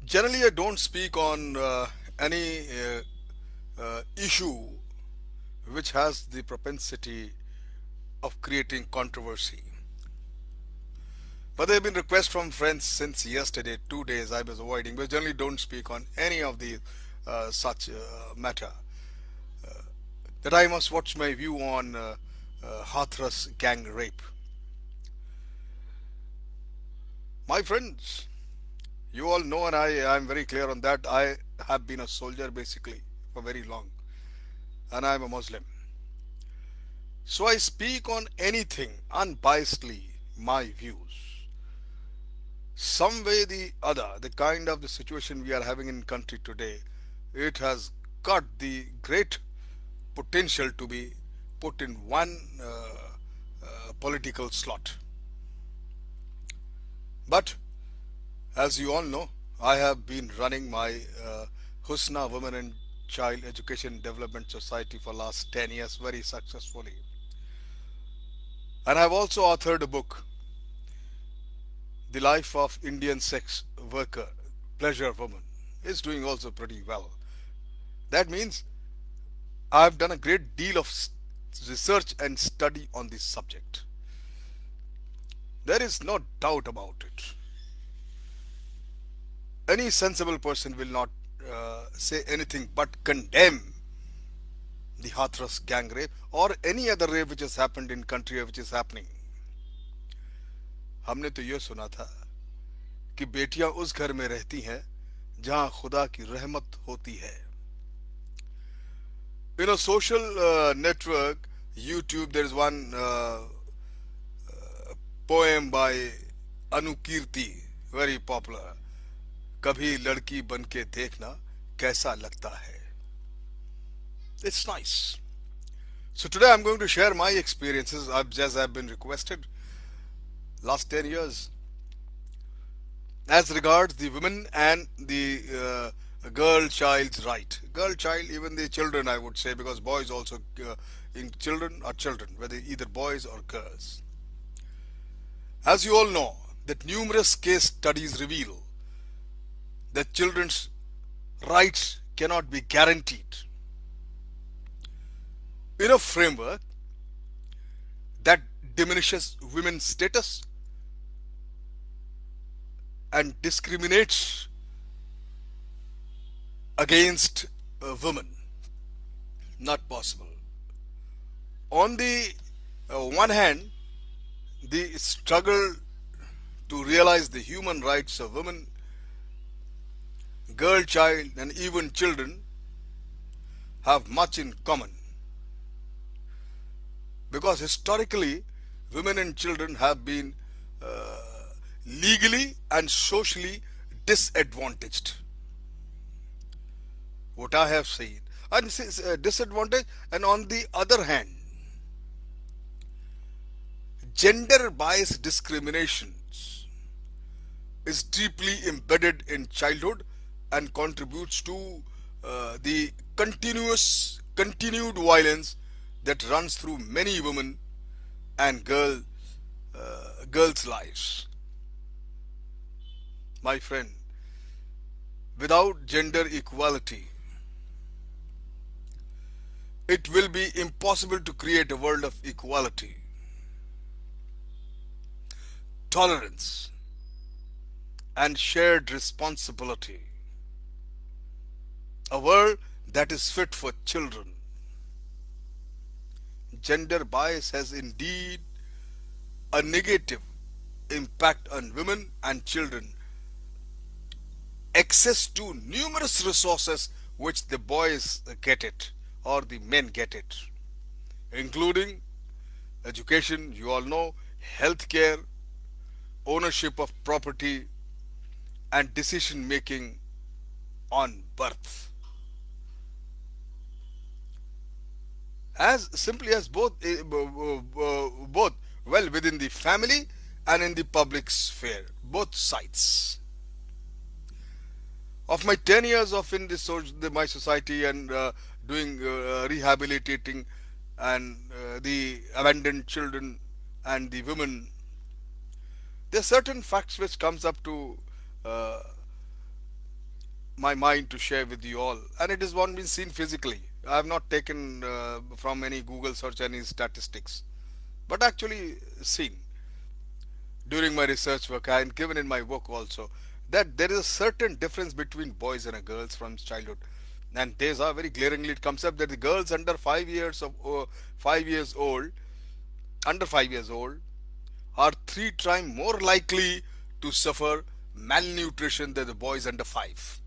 Generally, I don't speak on any issue which has the propensity of creating controversy. But there have been requests from friends since yesterday, 2 days I was avoiding, but generally don't speak on any of the such matter. That I must watch my view on Hathras gang rape. My friends, you all know, and I'm very clear on that. I have been a soldier basically for very long, and I'm a Muslim. So I speak on anything unbiasedly, my views. Some way the other, the kind of the situation we are having in country today, it has got the great potential to be put in one political slot. But as you all know, I have been running my Husna Women and Child Education Development Society for last 10 years very successfully. And I've also authored a book, The Life of Indian Sex Worker, Pleasure Woman. Is doing also pretty well. That means I've done a great deal of research and study on this subject. There is no doubt about it. Any sensible person will not say anything but condemn the Hathras gang rape or any other rape which has happened in country or which is happening. हमने तो ये सुना था कि बेटियां उस घर में रहती हैं जहां खुदा की रहमत होती है. In a social network, YouTube, there is one poem by Anukirti, very popular. कभी लड़की बन के देखना कैसा लगता है. It's nice. So today I'm going to share my experiences as I've been requested last 10 years as regards the women and the girl child's right. Girl child, even the children I would say, because boys also, in children are children, whether either boys or girls. As you all know, that numerous case studies reveal that children's rights cannot be guaranteed in a framework that diminishes women's status and discriminates against women. Not possible. On the one hand, the struggle to realize the human rights of women, girl child, and even children have much in common. Because historically, women and children have been legally and socially disadvantaged. What I have said, and this is a disadvantage. And on the other hand, gender bias discriminations is deeply embedded in childhood and contributes to the continued violence that runs through many women and girls' lives. My friend, without gender equality, it will be impossible to create a world of equality, tolerance, and shared responsibility. A world that is fit for children. Gender bias has indeed a negative impact on women and children. Access to numerous resources which the boys get it or the men get it, including education, you all know, healthcare, ownership of property, and decision making on birth. As simply as both well within the family and in the public sphere, both sides. Of my 10 years of in this my society and doing rehabilitating and the abandoned children and the women, there are certain facts which comes up to uh, my mind to share with you all, and it is one been seen physically. I have not taken from any Google search any statistics, but actually seen during my research work and given in my book also, that there is a certain difference between boys and girls from childhood, and these are very glaringly it comes up that the girls under 5 years of 5 years old, under 5 years old, are 3 times more likely to suffer malnutrition than the boys under 5.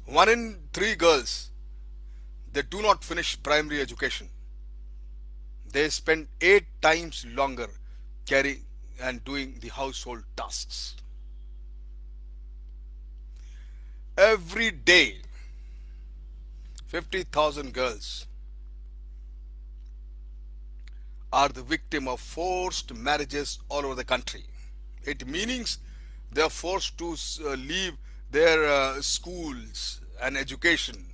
One in three girls, they do not finish primary education. They spend 8 times longer carrying and doing the household tasks. Every day, 50,000 girls are the victim of forced marriages all over the country. It means they are forced to leave their schools and education.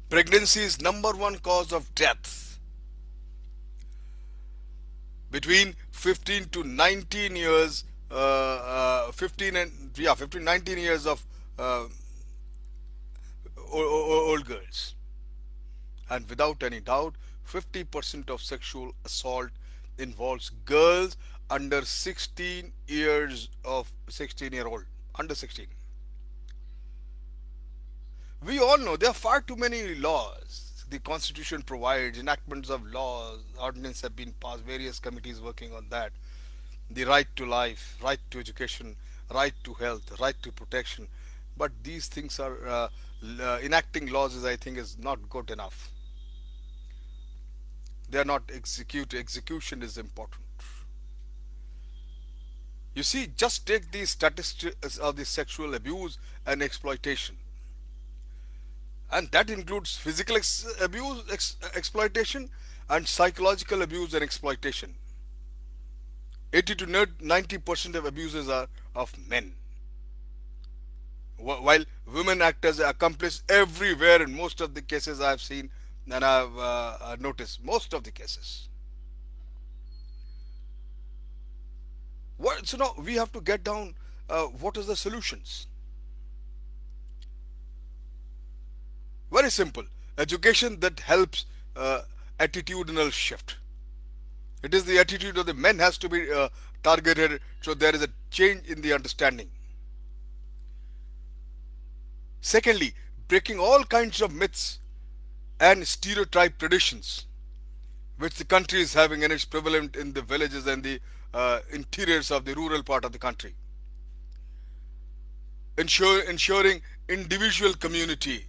Pregnancy is number one cause of death between 15 to 19 years, 15 and yeah, 15 19 years of uh, old girls. And without any doubt, 50% of sexual assault involves girls under 16 years of 16-year old, under 16. We all know there are far too many laws. The constitution provides enactments of laws, ordinances have been passed, various committees working on that. The right to life, right to education, right to health, right to protection. But these things are enacting laws is, I think, is not good enough. They are not executed. Execution is important. You see, just take the statistics of the sexual abuse and exploitation, and that includes physical abuse, exploitation, and psychological abuse and exploitation. 80 to 90% of abuses are of men, while women act as accomplice everywhere in most of the cases I've seen and I've noticed most of the cases. So now we have to get down. What is the solutions? Very simple. Education that helps attitudinal shift. It is the attitude of the men has to be targeted, so there is a change in the understanding. Secondly, breaking all kinds of myths and stereotype traditions which the country is having and is prevalent in the villages and the interiors of the rural part of the country. Ensuring individual community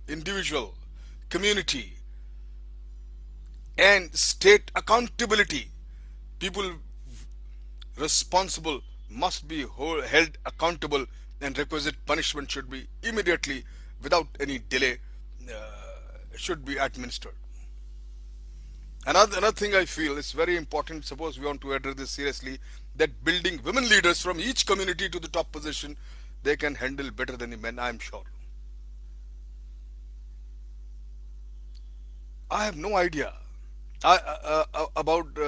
and state accountability. People responsible must be held accountable, and requisite punishment should be immediately, without any delay, should be administered. Another thing I feel is very important, suppose we want to address this seriously, that building women leaders from each community to the top position, they can handle better than the men, I am sure. I have no idea about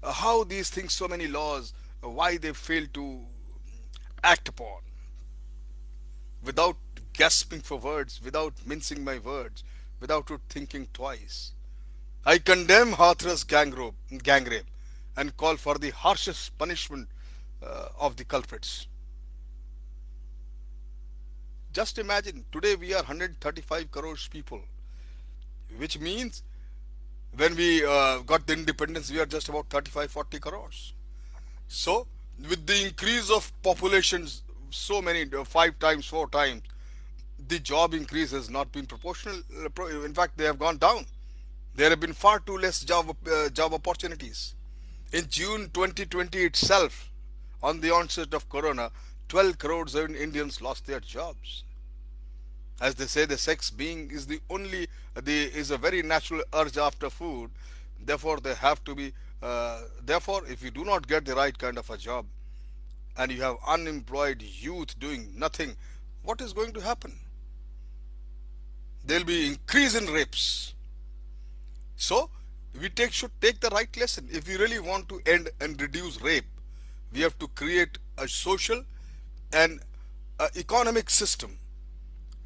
how these things, so many laws, why they fail to act upon without gasping for words, without mincing my words, without thinking twice. I condemn Hathras gang rape and call for the harshest punishment of the culprits. Just imagine, today we are 135 crores people, which means when we got the independence, we are just about 35-40 crores. So, with the increase of populations, so many, 5 times, 4 times, the job increase has not been proportional. In fact, they have gone down. There have been far too less job opportunities. In June 2020 itself, on the onset of Corona, 12 crores Indians lost their jobs. As they say, the sex being is the only is a very natural urge after food. Therefore, they have to be. Therefore, if you do not get the right kind of a job, and you have unemployed youth doing nothing, what is going to happen? There will be increase in rapes. So, should take the right lesson. If we really want to end and reduce rape, We have to create a social and economic system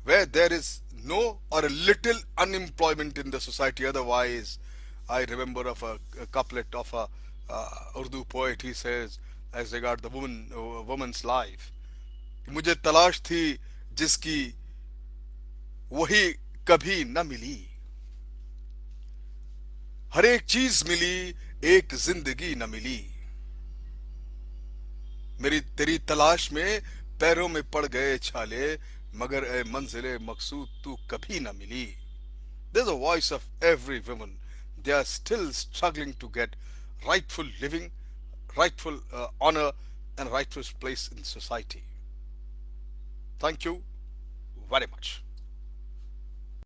where there is no or a little unemployment in the society. Otherwise, I remember of a couplet of a Urdu poet. He says, as regard the woman's life, मुझे तलाश थी जिसकी वही कभी न मिली, हर एक चीज मिली एक जिंदगी न मिली, मेरी तेरी तलाश में पैरों में पड़ गए छाले, मगर ए मंजिले मकसूद तू कभी न मिली. There's a voice of every woman. They are still struggling to get rightful living, rightful honor, and rightful place in society. Thank you very much.